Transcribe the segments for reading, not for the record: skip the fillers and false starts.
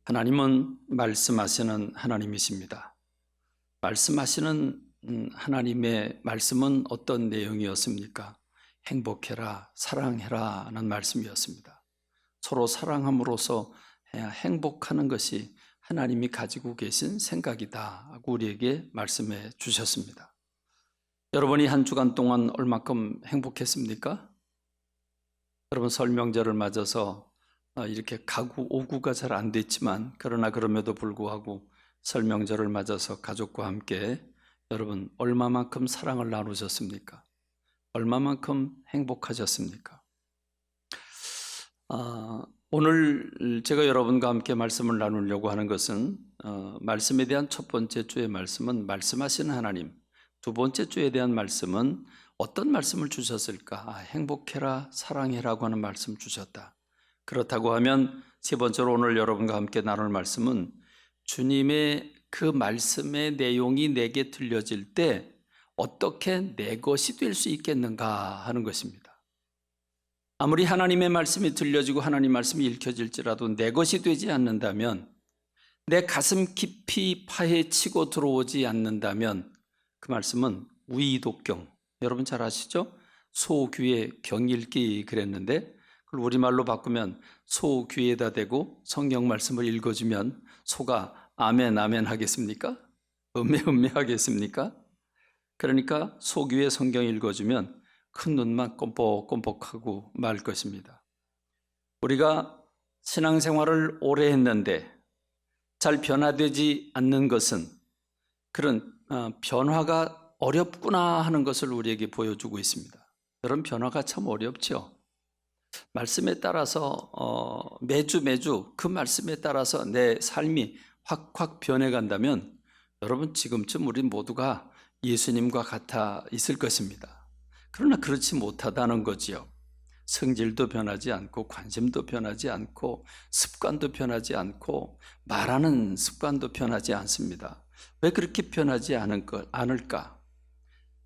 하나님은 말씀하시는 하나님이십니다. 말씀하시는 하나님의 말씀은 어떤 내용이었습니까? 행복해라, 사랑해라 하는 말씀이었습니다. 서로 사랑함으로써 행복하는 것이 하나님이 가지고 계신 생각이다 하고 우리에게 말씀해 주셨습니다. 여러분이 한 주간 동안 얼마큼 행복했습니까? 여러분 설명절을 맞아서 이렇게 가구 오구가 잘 안 됐지만 그러나 그럼에도 불구하고 설명절을 맞아서 가족과 함께 여러분 얼마만큼 사랑을 나누셨습니까? 얼마만큼 행복하셨습니까? 오늘 제가 여러분과 함께 말씀을 나누려고 하는 것은 말씀에 대한 첫 번째 주의 말씀은 말씀하시는 하나님, 두 번째 주에 대한 말씀은 어떤 말씀을 주셨을까? 행복해라, 사랑해라고 하는 말씀 주셨다. 그렇다고 하면 세 번째로 오늘 여러분과 함께 나눌 말씀은 주님의 그 말씀의 내용이 내게 들려질 때 어떻게 내 것이 될 수 있겠는가 하는 것입니다. 아무리 하나님의 말씀이 들려지고 하나님 말씀이 읽혀질지라도 내 것이 되지 않는다면, 내 가슴 깊이 파헤치고 들어오지 않는다면 그 말씀은 우이독경, 여러분 잘 아시죠? 소귀에 경읽기 그랬는데 그걸 우리말로 바꾸면 소 귀에다 대고 성경 말씀을 읽어주면 소가 아멘 아멘 하겠습니까? 음메 음메 하겠습니까? 그러니까 소 귀에 성경 읽어주면 큰 눈만 껌뻑껌뻑하고 말 것입니다. 우리가 신앙생활을 오래 했는데 잘 변화되지 않는 것은 그런 변화가 어렵구나 하는 것을 우리에게 보여주고 있습니다. 여러분 변화가 참 어렵죠. 말씀에 따라서 매주 그 말씀에 따라서 내 삶이 확 변해간다면 여러분 지금쯤 우리 모두가 예수님과 같아 있을 것입니다. 그러나 그렇지 못하다는 거지요. 성질도 변하지 않고 관심도 변하지 않고 습관도 변하지 않고 말하는 습관도 변하지 않습니다. 왜 그렇게 변하지 않을까?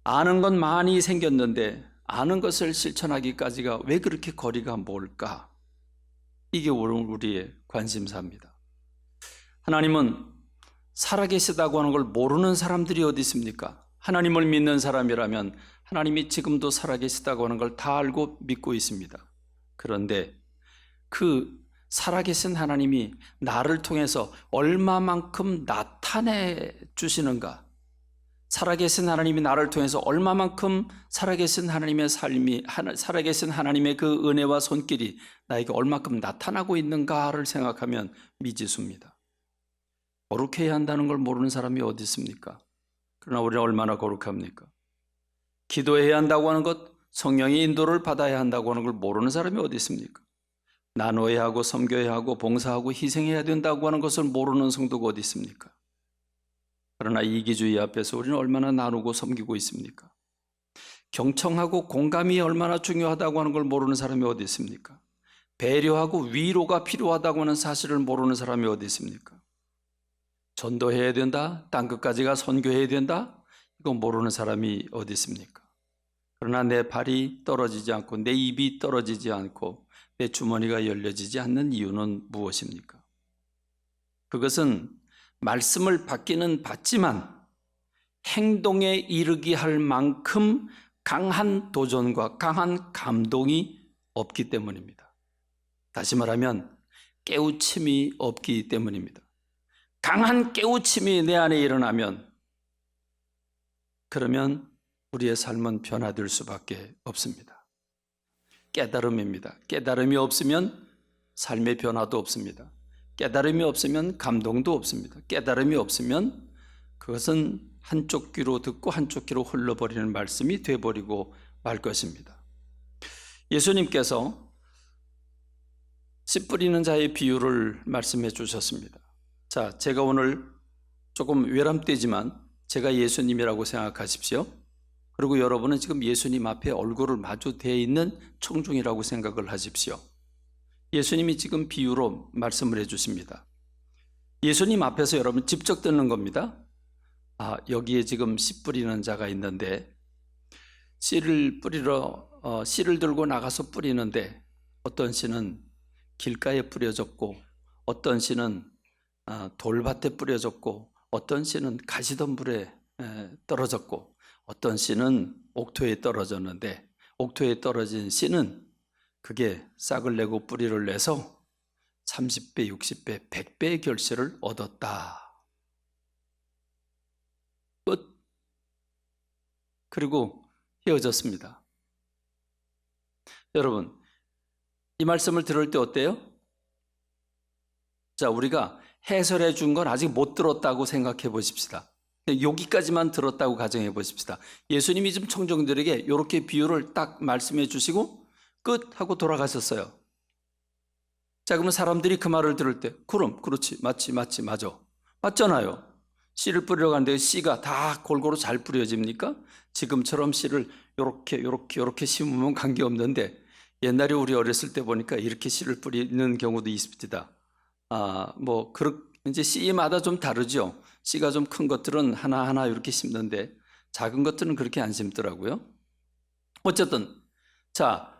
아는 건 많이 생겼는데 아는 것을 실천하기까지가 왜 그렇게 거리가 멀까? 이게 오늘 우리의 관심사입니다. 하나님은 살아계시다고 하는 걸 모르는 사람들이 어디 있습니까? 하나님을 믿는 사람이라면 하나님이 지금도 살아계시다고 하는 걸 다 알고 믿고 있습니다. 그런데 그 살아계신 하나님이 나를 통해서 얼마만큼 나타내 주시는가? 살아계신 하나님이 나를 통해서 얼마만큼 살아계신 하나님의 삶이, 살아계신 하나님의 그 은혜와 손길이 나에게 얼마큼 나타나고 있는가를 생각하면 미지수입니다. 거룩해야 한다는 걸 모르는 사람이 어디 있습니까? 그러나 우리는 얼마나 거룩합니까? 기도해야 한다고 하는 것, 성령의 인도를 받아야 한다고 하는 걸 모르는 사람이 어디 있습니까? 나눠야 하고 섬겨야 하고 봉사하고 희생해야 된다고 하는 것을 모르는 성도가 어디 있습니까? 그러나 이기주의 앞에서 우리는 얼마나 나누고 섬기고 있습니까? 경청하고 공감이 얼마나 중요하다고 하는 걸 모르는 사람이 어디 있습니까? 배려하고 위로가 필요하다고 하는 사실을 모르는 사람이 어디 있습니까? 전도해야 된다, 땅끝까지 가 선교해야 된다, 이거 모르는 사람이 어디 있습니까? 그러나 내 발이 떨어지지 않고 내 입이 떨어지지 않고 내 주머니가 열려지지 않는 이유는 무엇입니까? 그것은 말씀을 받기는 받지만 행동에 이르게 할 만큼 강한 도전과 강한 감동이 없기 때문입니다. 다시 말하면 깨우침이 없기 때문입니다. 강한 깨우침이 내 안에 일어나면 그러면 우리의 삶은 변화될 수밖에 없습니다. 깨달음입니다. 깨달음이 없으면 삶의 변화도 없습니다. 깨달음이 없으면 감동도 없습니다. 깨달음이 없으면 그것은 한쪽 귀로 듣고 한쪽 귀로 흘러버리는 말씀이 되어버리고 말 것입니다. 예수님께서 씨 뿌리는 자의 비유를 말씀해 주셨습니다. 자, 제가 오늘 조금 외람되지만 제가 예수님이라고 생각하십시오. 그리고 여러분은 지금 예수님 앞에 얼굴을 마주 대해 있는 청중이라고 생각을 하십시오. 예수님이 지금 비유로 말씀을 해주십니다. 예수님 앞에서 여러분 직접 듣는 겁니다. 여기에 지금 씨 뿌리는 자가 있는데 씨를 들고 나가서 뿌리는데 어떤 씨는 길가에 뿌려졌고 어떤 씨는 돌밭에 뿌려졌고 어떤 씨는 가시덤불에 떨어졌고 어떤 씨는 옥토에 떨어졌는데 옥토에 떨어진 씨는 그게 싹을 내고 뿌리를 내서 30배, 60배, 100배의 결실을 얻었다. 끝. 그리고 헤어졌습니다. 여러분, 이 말씀을 들을 때 어때요? 자, 우리가 해설해 준 건 아직 못 들었다고 생각해 보십시다. 여기까지만 들었다고 가정해 보십시다. 예수님이 지금 청중들에게 이렇게 비유를 딱 말씀해 주시고 끝 하고 돌아가셨어요. 자, 그러면 사람들이 그 말을 들을 때 그럼 그렇지, 맞지, 맞아. 맞잖아요. 씨를 뿌리러 가는데 씨가 다 골고루 잘 뿌려집니까? 지금처럼 씨를 요렇게 심으면 관계없는데 옛날에 우리 어렸을 때 보니까 이렇게 씨를 뿌리는 경우도 있습니다. 이제 씨마다 좀 다르죠. 씨가 좀 큰 것들은 하나하나 이렇게 심는데 작은 것들은 그렇게 안 심더라고요. 어쨌든, 자,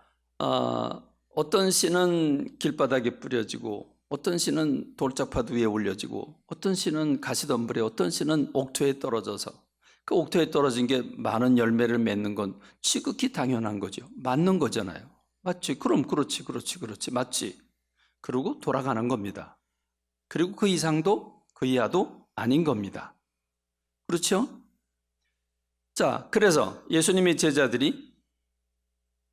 어떤 씨는 길바닥에 뿌려지고 어떤 씨는 돌짝파도 위에 올려지고 어떤 씨는 가시덤불에 어떤 씨는 옥토에 떨어져서 그 옥토에 떨어진 게 많은 열매를 맺는 건 지극히 당연한 거죠. 맞는 거잖아요. 맞지? 그럼 그렇지, 맞지? 그리고 돌아가는 겁니다. 그리고 그 이상도 그 이하도 아닌 겁니다. 그렇죠? 자, 그래서 예수님의 제자들이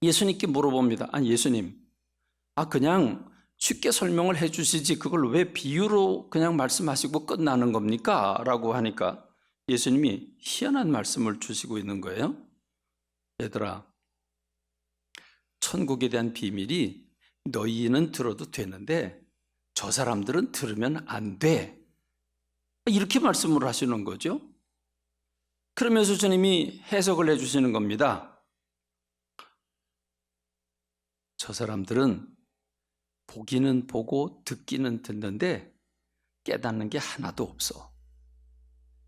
예수님께 물어봅니다. 아니, 예수님, 그냥 쉽게 설명을 해 주시지 그걸 왜 비유로 그냥 말씀하시고 끝나는 겁니까? 라고 하니까 예수님이 희한한 말씀을 주시고 있는 거예요. 얘들아, 천국에 대한 비밀이 너희는 들어도 되는데 저 사람들은 들으면 안 돼. 이렇게 말씀을 하시는 거죠. 그러면서 주님이 해석을 해주시는 겁니다. 저 사람들은 보기는 보고 듣기는 듣는데 깨닫는 게 하나도 없어.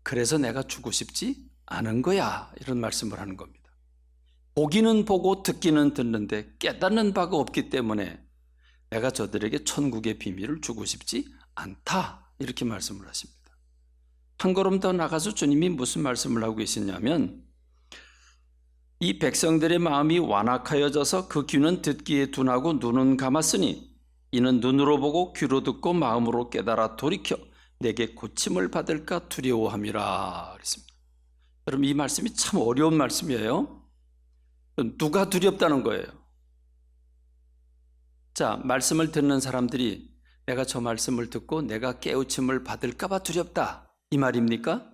그래서 내가 주고 싶지 않은 거야. 이런 말씀을 하는 겁니다. 보기는 보고 듣기는 듣는데 깨닫는 바가 없기 때문에 내가 저들에게 천국의 비밀을 주고 싶지 않다. 이렇게 말씀을 하십니다. 한 걸음 더 나가서 주님이 무슨 말씀을 하고 계시냐면 이 백성들의 마음이 완악하여져서 그 귀는 듣기에 둔하고 눈은 감았으니 이는 눈으로 보고 귀로 듣고 마음으로 깨달아 돌이켜 내게 고침을 받을까 두려워함이라 그랬습니다. 여러분, 이 말씀이 참 어려운 말씀이에요. 누가 두렵다는 거예요? 자, 말씀을 듣는 사람들이 내가 저 말씀을 듣고 내가 깨우침을 받을까 봐 두렵다 이 말입니까?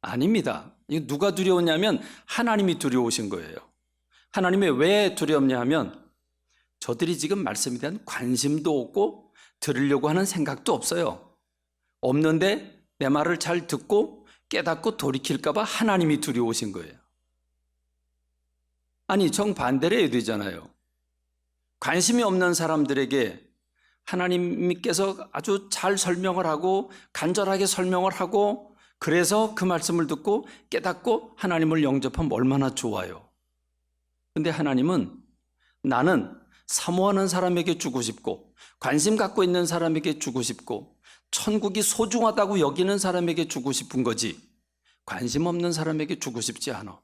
아닙니다. 이거 누가 두려웠냐면 하나님이 두려우신 거예요. 하나님이 왜 두렵냐 하면 저들이 지금 말씀에 대한 관심도 없고 들으려고 하는 생각도 없어요. 없는데 내 말을 잘 듣고 깨닫고 돌이킬까 봐 하나님이 두려우신 거예요. 아니, 정반대로 해야 되잖아요. 관심이 없는 사람들에게 하나님께서 아주 잘 설명을 하고 간절하게 설명을 하고 그래서 그 말씀을 듣고 깨닫고 하나님을 영접하면 얼마나 좋아요. 근데 하나님은 나는 사모하는 사람에게 주고 싶고 관심 갖고 있는 사람에게 주고 싶고 천국이 소중하다고 여기는 사람에게 주고 싶은 거지 관심 없는 사람에게 주고 싶지 않아.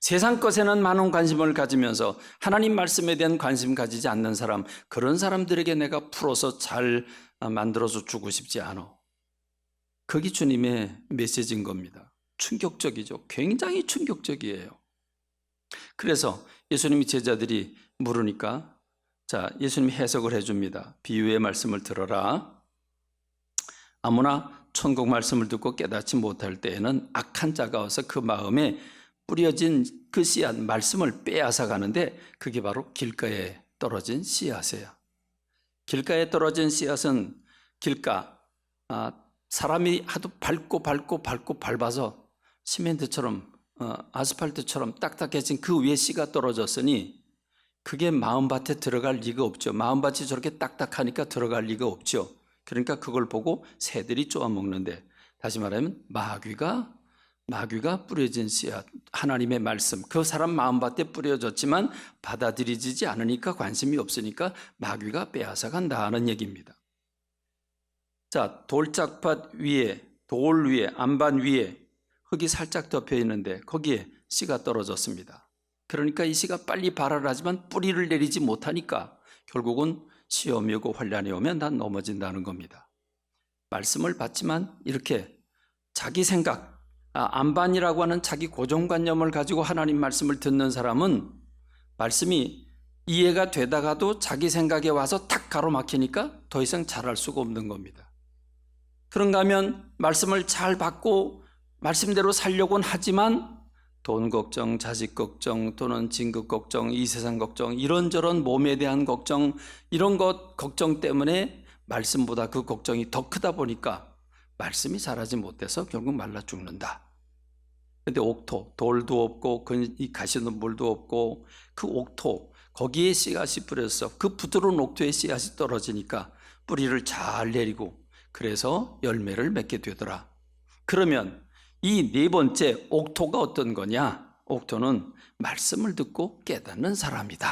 세상 것에는 많은 관심을 가지면서 하나님 말씀에 대한 관심 가지지 않는 사람, 그런 사람들에게 내가 풀어서 잘 만들어서 주고 싶지 않아. 그게 주님의 메시지인 겁니다. 충격적이죠. 굉장히 충격적이에요. 그래서 예수님이 제자들이 물으니까 자, 예수님이 해석을 해줍니다. 비유의 말씀을 들어라. 아무나 천국 말씀을 듣고 깨닫지 못할 때에는 악한 자가 와서 그 마음에 뿌려진 그 씨앗 말씀을 빼앗아 가는데 그게 바로 길가에 떨어진 씨앗이에요. 길가에 떨어진 씨앗은 길가 사람이 하도 밟고 밟아서 시멘트처럼 아스팔트처럼 딱딱해진 그 위에 씨가 떨어졌으니 그게 마음밭에 들어갈 리가 없죠. 마음밭이 저렇게 딱딱하니까 들어갈 리가 없죠. 그러니까 그걸 보고 새들이 쪼아먹는데 다시 말하면 마귀가 뿌려진 씨앗, 하나님의 말씀, 그 사람 마음밭에 뿌려졌지만 받아들이지 않으니까 관심이 없으니까 마귀가 빼앗아 간다는 얘기입니다. 자, 돌짝밭 위에, 돌 위에, 안반 위에 흙이 살짝 덮여 있는데 거기에 씨가 떨어졌습니다. 그러니까 이 씨가 빨리 발화를 하지만 뿌리를 내리지 못하니까 결국은 시험이 오고 환란이 오면 난 넘어진다는 겁니다. 말씀을 받지만 이렇게 자기 생각, 안반이라고 하는 자기 고정관념을 가지고 하나님 말씀을 듣는 사람은 말씀이 이해가 되다가도 자기 생각에 와서 탁 가로막히니까 더 이상 잘할 수가 없는 겁니다. 그런가 하면 말씀을 잘 받고 말씀대로 살려고는 하지만 돈 걱정, 자식 걱정, 또는 진급 걱정, 이 세상 걱정, 이런저런 몸에 대한 걱정, 이런 것 걱정 때문에 말씀보다 그 걱정이 더 크다 보니까 말씀이 자라지 못해서 결국 말라 죽는다. 근데 옥토, 돌도 없고 이 가시는 물도 없고 그 옥토, 거기에 씨앗이 뿌려서 그 부드러운 옥토에 씨앗이 떨어지니까 뿌리를 잘 내리고 그래서 열매를 맺게 되더라. 그러면 이 네 번째 옥토가 어떤 거냐? 옥토는 말씀을 듣고 깨닫는 사람이다.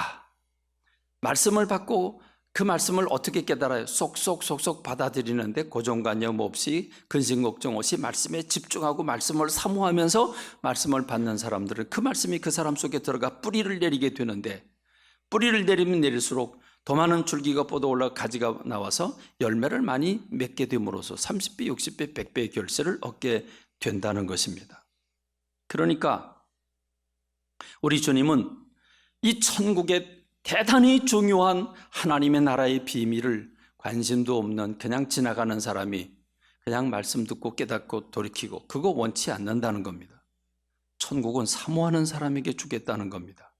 말씀을 받고 그 말씀을 어떻게 깨달아요? 쏙쏙 받아들이는데 고정관념 없이 근심걱정 없이 말씀에 집중하고 말씀을 사모하면서 말씀을 받는 사람들은 그 말씀이 그 사람 속에 들어가 뿌리를 내리게 되는데 뿌리를 내리면 내릴수록 더 많은 줄기가 뻗어 올라 가지가 나와서 열매를 많이 맺게 됨으로써 30배, 60배, 100배의 결실을 얻게 된다는 것입니다. 그러니까 우리 주님은 이 천국의 대단히 중요한 하나님의 나라의 비밀을 관심도 없는 그냥 지나가는 사람이 그냥 말씀 듣고 깨닫고 돌이키고 그거 원치 않는다는 겁니다. 천국은 사모하는 사람에게 주겠다는 겁니다.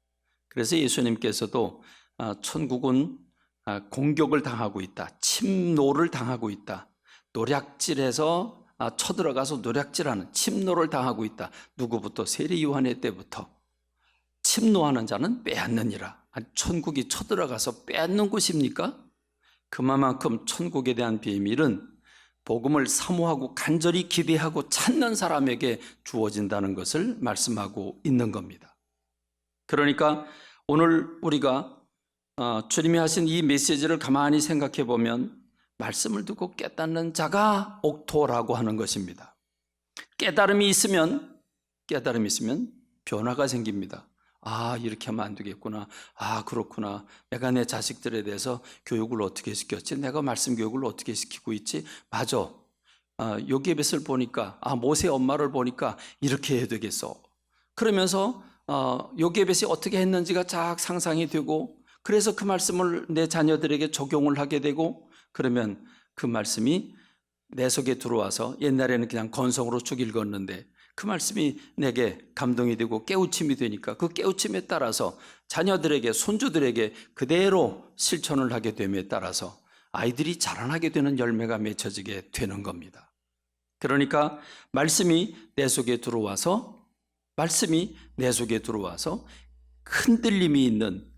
그래서 예수님께서도 천국은 공격을 당하고 있다. 침노를 당하고 있다. 노략질해서 쳐들어가서 노략질하는 침노를 당하고 있다. 누구부터? 세리 요한의 때부터. 침노하는 자는 빼앗느니라. 천국이 쳐들어가서 빼앗는 곳입니까? 그만큼 천국에 대한 비밀은 복음을 사모하고 간절히 기대하고 찾는 사람에게 주어진다는 것을 말씀하고 있는 겁니다. 그러니까 오늘 우리가 주님이 하신 이 메시지를 가만히 생각해 보면 말씀을 듣고 깨닫는 자가 옥토라고 하는 것입니다. 깨달음이 있으면 변화가 생깁니다. 이렇게 하면 안 되겠구나. 그렇구나. 내가 내 자식들에 대해서 교육을 어떻게 시켰지? 내가 말씀 교육을 어떻게 시키고 있지? 맞아. 요게벳을 보니까, 모세 엄마를 보니까 이렇게 해야 되겠어. 그러면서 요게벳이 어떻게 했는지가 쫙 상상이 되고, 그래서 그 말씀을 내 자녀들에게 적용을 하게 되고, 그러면 그 말씀이 내 속에 들어와서 옛날에는 그냥 건성으로 쭉 읽었는데 그 말씀이 내게 감동이 되고 깨우침이 되니까 그 깨우침에 따라서 자녀들에게 손주들에게 그대로 실천을 하게 됨에 따라서 아이들이 자라나게 되는 열매가 맺혀지게 되는 겁니다. 그러니까 말씀이 내 속에 들어와서 흔들림이 있는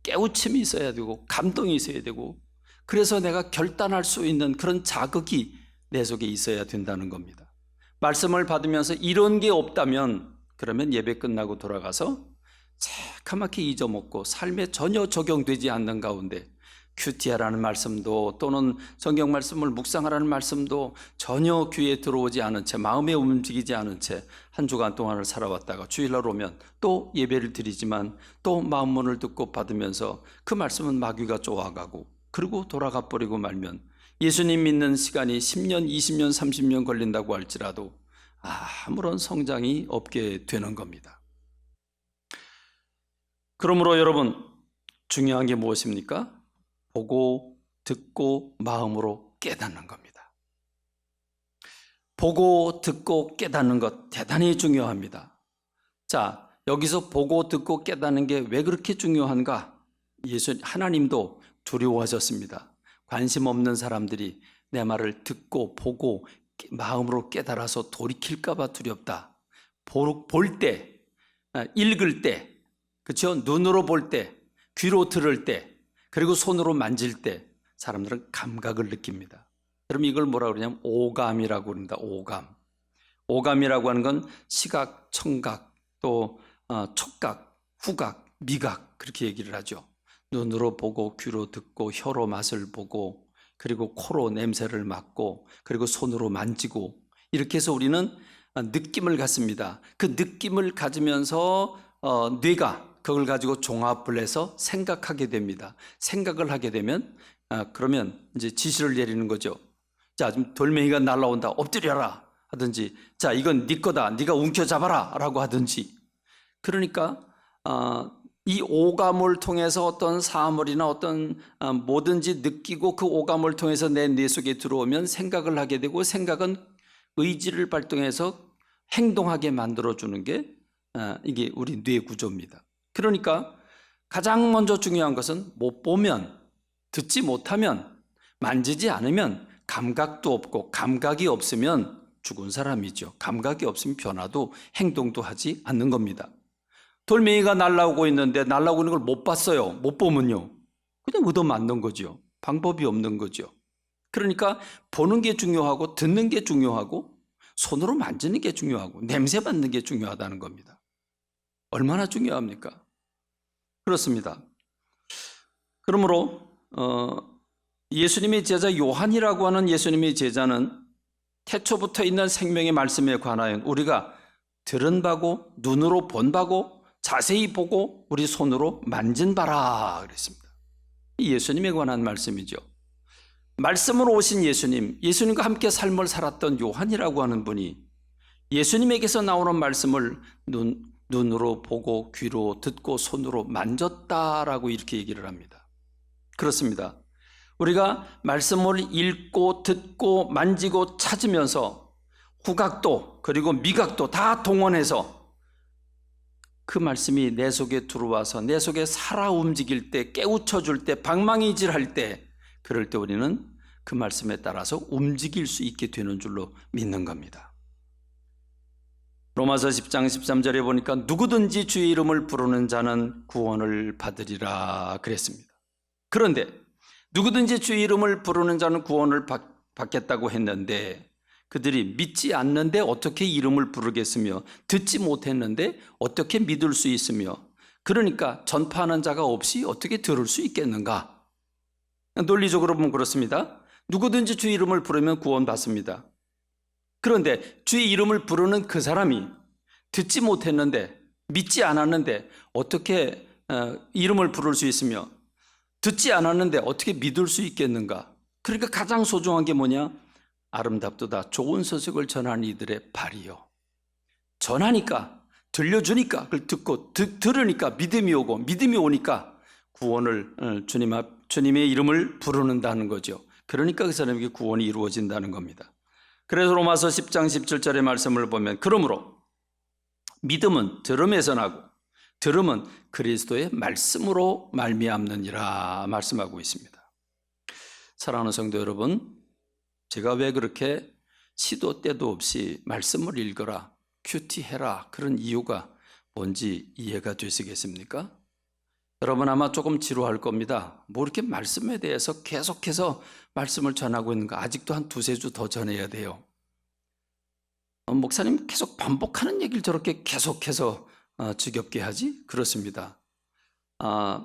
깨우침이 있어야 되고 감동이 있어야 되고 그래서 내가 결단할 수 있는 그런 자극이 내 속에 있어야 된다는 겁니다. 말씀을 받으면서 이런 게 없다면 그러면 예배 끝나고 돌아가서 새카맣게 잊어먹고 삶에 전혀 적용되지 않는 가운데 큐티하라는 말씀도 또는 성경 말씀을 묵상하라는 말씀도 전혀 귀에 들어오지 않은 채 마음에 움직이지 않은 채 한 주간 동안을 살아왔다가 주일날 오면 또 예배를 드리지만 또 마음 문을 듣고 받으면서 그 말씀은 마귀가 쪼아가고 그리고 돌아가 버리고 말면 예수님 믿는 시간이 10년, 20년, 30년 걸린다고 할지라도 아무런 성장이 없게 되는 겁니다. 그러므로 여러분 중요한 게 무엇입니까? 보고 듣고 마음으로 깨닫는 겁니다. 보고 듣고 깨닫는 것 대단히 중요합니다. 자, 여기서 보고 듣고 깨닫는 게 왜 그렇게 중요한가? 하나님도 두려워하셨습니다. 관심 없는 사람들이 내 말을 듣고 보고 마음으로 깨달아서 돌이킬까 봐 두렵다. 볼 때, 읽을 때, 그렇죠? 눈으로 볼 때, 귀로 들을 때, 그리고 손으로 만질 때 사람들은 감각을 느낍니다. 그럼 이걸 뭐라고 그러냐면 오감이라고 그럽니다. 오감이라고 하는 건 시각, 청각, 또 촉각, 후각, 미각 그렇게 얘기를 하죠. 눈으로 보고 귀로 듣고 혀로 맛을 보고 그리고 코로 냄새를 맡고 그리고 손으로 만지고 이렇게 해서 우리는 느낌을 갖습니다. 그 느낌을 가지면서 뇌가 그걸 가지고 종합을 해서 생각하게 됩니다. 생각을 하게 되면 그러면 이제 지시를 내리는 거죠. 자, 지금 돌멩이가 날아온다. 엎드려라 하든지, 자, 이건 네 거다. 네가 움켜잡아라 라고 하든지. 그러니까 이 오감을 통해서 어떤 사물이나 어떤 뭐든지 느끼고 그 오감을 통해서 내 뇌 속에 들어오면 생각을 하게 되고, 생각은 의지를 발동해서 행동하게 만들어주는 게 이게 우리 뇌 구조입니다. 그러니까 가장 먼저 중요한 것은 못 보면, 듣지 못하면, 만지지 않으면, 감각도 없고 감각이 없으면 죽은 사람이죠. 감각이 없으면 변화도 행동도 하지 않는 겁니다. 돌멩이가 날아오고 있는데 날아오고 있는 걸 못 봤어요. 못 보면요, 그냥 얻어맞는 거죠. 방법이 없는 거죠. 그러니까 보는 게 중요하고 듣는 게 중요하고 손으로 만지는 게 중요하고 냄새 맡는 게 중요하다는 겁니다. 얼마나 중요합니까? 그렇습니다. 그러므로 예수님의 제자 요한이라고 하는 예수님의 제자는 태초부터 있는 생명의 말씀에 관하여 우리가 들은 바고 눈으로 본 바고 자세히 보고 우리 손으로 만진 바라 그랬습니다. 이 예수님에 관한 말씀이죠. 말씀으로 오신 예수님, 예수님과 함께 삶을 살았던 요한이라고 하는 분이 예수님에게서 나오는 말씀을 눈으로 보고 귀로 듣고 손으로 만졌다라고 이렇게 얘기를 합니다. 그렇습니다. 우리가 말씀을 읽고 듣고 만지고 찾으면서 후각도 그리고 미각도 다 동원해서 그 말씀이 내 속에 들어와서 내 속에 살아 움직일 때, 깨우쳐 줄 때, 방망이질할 때, 그럴 때 우리는 그 말씀에 따라서 움직일 수 있게 되는 줄로 믿는 겁니다. 로마서 10장 13절에 보니까 누구든지 주의 이름을 부르는 자는 구원을 받으리라 그랬습니다. 그런데 누구든지 주의 이름을 부르는 자는 구원을 받겠다고 했는데 그들이 믿지 않는데 어떻게 이름을 부르겠으며 듣지 못했는데 어떻게 믿을 수 있으며 그러니까 전파하는 자가 없이 어떻게 들을 수 있겠는가? 논리적으로 보면 그렇습니다. 누구든지 주의 이름을 부르면 구원받습니다. 그런데 주의 이름을 부르는 그 사람이 듣지 못했는데 믿지 않았는데 어떻게 이름을 부를 수 있으며 듣지 않았는데 어떻게 믿을 수 있겠는가? 그러니까 가장 소중한 게 뭐냐? 아름답도다 좋은 소식을 전하는 이들의 발이요. 전하니까, 들려주니까, 그걸 듣고 들으니까 믿음이 오고, 믿음이 오니까 구원을 주님의 이름을 부르는다는 거죠. 그러니까 그 사람에게 구원이 이루어진다는 겁니다. 그래서 로마서 10장 17절의 말씀을 보면 그러므로 믿음은 들음에서 나고 들음은 그리스도의 말씀으로 말미암느니라 말씀하고 있습니다. 사랑하는 성도 여러분, 제가 왜 그렇게 시도 때도 없이 말씀을 읽어라, 큐티해라 그런 이유가 뭔지 이해가 되시겠습니까? 여러분 아마 조금 지루할 겁니다. 뭐 이렇게 말씀에 대해서 계속해서 말씀을 전하고 있는가? 아직도 한 두세 주 더 전해야 돼요. 목사님 계속 반복하는 얘기를 저렇게 계속해서 지겹게 하지? 그렇습니다.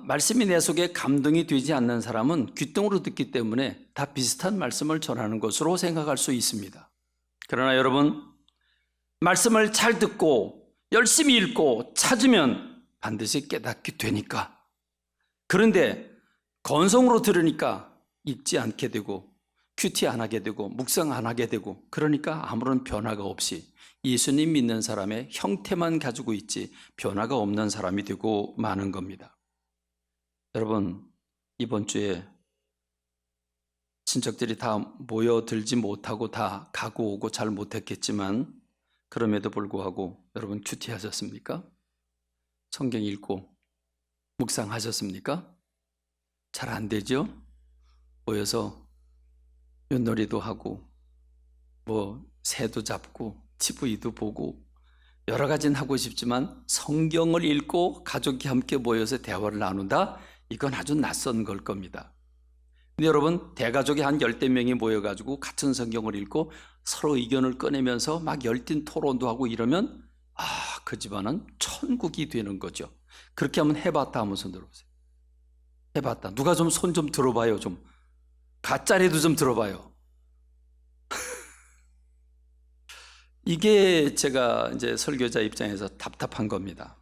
말씀이 내 속에 감동이 되지 않는 사람은 귓등으로 듣기 때문에 다 비슷한 말씀을 전하는 것으로 생각할 수 있습니다. 그러나 여러분, 말씀을 잘 듣고 열심히 읽고 찾으면 반드시 깨닫게 되니까. 그런데 건성으로 들으니까 읽지 않게 되고 큐티 안 하게 되고 묵상 안 하게 되고 그러니까 아무런 변화가 없이 예수님 믿는 사람의 형태만 가지고 있지 변화가 없는 사람이 되고 마는 겁니다. 여러분, 이번 주에 친척들이 다 모여들지 못하고 다 가고 오고 잘 못했겠지만 그럼에도 불구하고 여러분 큐티 하셨습니까? 성경 읽고 묵상하셨습니까? 잘 안 되죠? 모여서 윷놀이도 하고 뭐 새도 잡고 TV도 보고 여러 가지는 하고 싶지만 성경을 읽고 가족이 함께 모여서 대화를 나눈다? 이건 아주 낯선 걸 겁니다. 근데 여러분, 대가족이 한 10대 명이 모여가지고 같은 성경을 읽고 서로 의견을 꺼내면서 막 열띤 토론도 하고 이러면 그 집안은 천국이 되는 거죠. 그렇게 한번 해봤다 하면 손 들어보세요. 해봤다. 누가 좀 손 좀 들어봐요. 좀 가짜래도 좀 들어봐요. 이게 제가 이제 설교자 입장에서 답답한 겁니다.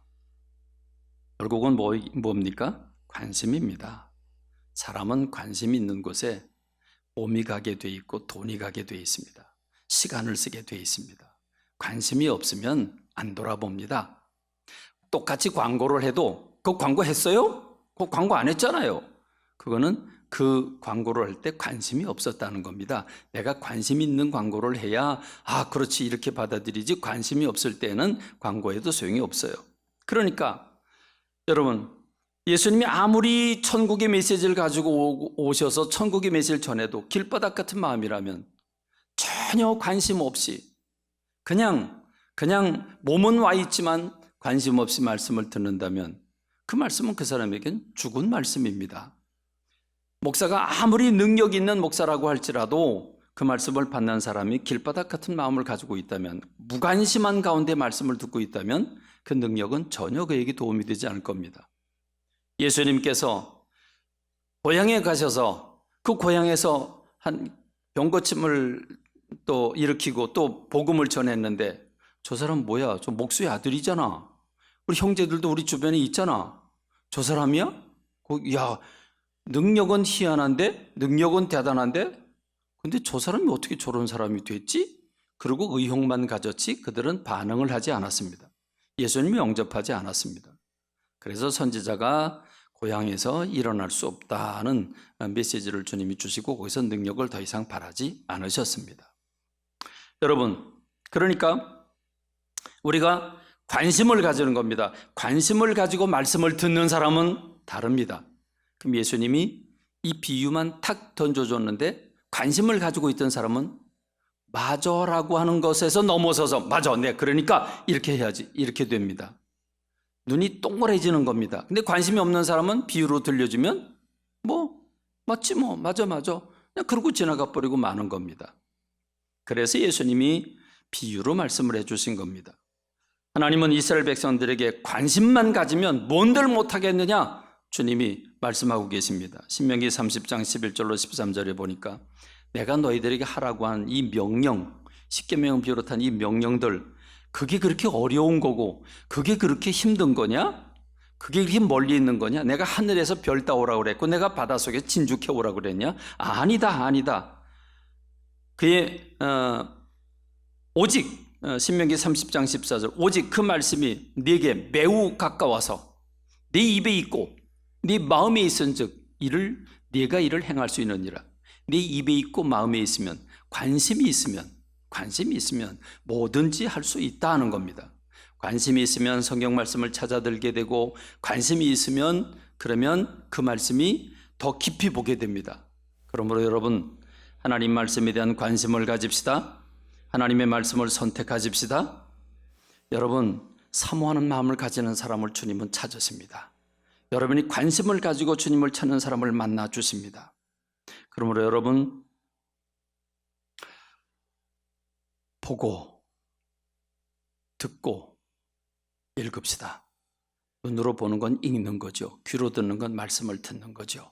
결국은 뭡니까? 관심입니다. 사람은 관심 있는 곳에 몸이 가게 돼 있고 돈이 가게 돼 있습니다. 시간을 쓰게 돼 있습니다. 관심이 없으면 안 돌아봅니다. 똑같이 광고를 해도 그 광고 했어요? 그 광고 안 했잖아요. 그거는 그 광고를 할 때 관심이 없었다는 겁니다. 내가 관심 있는 광고를 해야 그렇지 이렇게 받아들이지, 관심이 없을 때는 광고해도 소용이 없어요. 그러니까 여러분, 예수님이 아무리 천국의 메시지를 가지고 오셔서 천국의 메시지를 전해도 길바닥 같은 마음이라면 전혀 관심 없이 그냥 몸은 와 있지만 관심 없이 말씀을 듣는다면 그 말씀은 그 사람에겐 죽은 말씀입니다. 목사가 아무리 능력 있는 목사라고 할지라도 그 말씀을 받는 사람이 길바닥 같은 마음을 가지고 있다면, 무관심한 가운데 말씀을 듣고 있다면 그 능력은 전혀 그에게 도움이 되지 않을 겁니다. 예수님께서 고향에 가셔서 그 고향에서 한 병고침을 또 일으키고 또 복음을 전했는데, 저 사람 뭐야? 저 목수의 아들이잖아. 우리 형제들도 우리 주변에 있잖아. 저 사람이야? 야, 능력은 희한한데, 능력은 대단한데, 근데 저 사람이 어떻게 저런 사람이 됐지? 그리고 의혹만 가졌지 그들은 반응을 하지 않았습니다. 예수님이 영접하지 않았습니다. 그래서 선지자가 고향에서 일어날 수 없다는 메시지를 주님이 주시고 거기서 능력을 더 이상 바라지 않으셨습니다. 여러분, 그러니까 우리가 관심을 가지는 겁니다. 관심을 가지고 말씀을 듣는 사람은 다릅니다. 그럼 예수님이 이 비유만 탁 던져줬는데 관심을 가지고 있던 사람은 맞아라고 하는 것에서 넘어서서 맞아, 네, 그러니까 이렇게 해야지, 이렇게 됩니다. 눈이 동그래지는 겁니다. 근데 관심이 없는 사람은 비유로 들려주면 맞지 맞아 그냥 그러고 지나가 버리고 마는 겁니다. 그래서 예수님이 비유로 말씀을 해주신 겁니다. 하나님은 이스라엘 백성들에게 관심만 가지면 뭔들 못하겠느냐 주님이 말씀하고 계십니다. 신명기 30장 11절로 13절에 보니까 내가 너희들에게 하라고 한 이 명령, 십계명을 비롯한 이 명령들, 그게 그렇게 어려운 거고 그게 그렇게 힘든 거냐? 그게 그렇게 멀리 있는 거냐? 내가 하늘에서 별 따오라고 그랬고 내가 바닷속에 진죽해 오라고 그랬냐? 아니다. 그의 오직 신명기 30장 14절, 오직 그 말씀이 네게 매우 가까워서 네 입에 있고 네 마음에 있은즉 네가 이를 행할 수 있느니라. 네 입에 있고 마음에 있으면, 관심이 있으면 뭐든지 할 수 있다는 겁니다. 관심이 있으면 성경 말씀을 찾아들게 되고, 관심이 있으면 그러면 그 말씀이 더 깊이 보게 됩니다. 그러므로 여러분, 하나님 말씀에 대한 관심을 가집시다. 하나님의 말씀을 선택하십시다. 여러분, 사모하는 마음을 가지는 사람을 주님은 찾으십니다. 여러분이 관심을 가지고 주님을 찾는 사람을 만나 주십니다. 그러므로 여러분, 보고 듣고 읽읍시다. 눈으로 보는 건 읽는 거죠. 귀로 듣는 건 말씀을 듣는 거죠.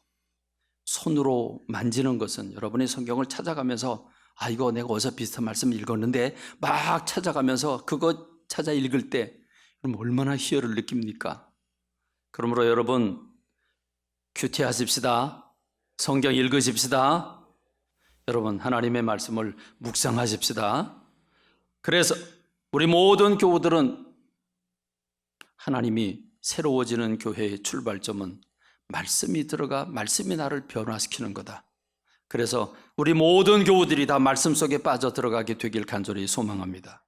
손으로 만지는 것은 여러분의 성경을 찾아가면서 이거 내가 어디서 비슷한 말씀 읽었는데 막 찾아가면서 그거 찾아 읽을 때 그럼 얼마나 희열을 느낍니까? 그러므로 여러분, 큐티하십시다. 성경 읽으십시다. 여러분, 하나님의 말씀을 묵상하십시다. 그래서 우리 모든 교우들은 하나님이 새로워지는 교회의 출발점은 말씀이 들어가 말씀이 나를 변화시키는 거다. 그래서 우리 모든 교우들이 다 말씀 속에 빠져 들어가게 되길 간절히 소망합니다.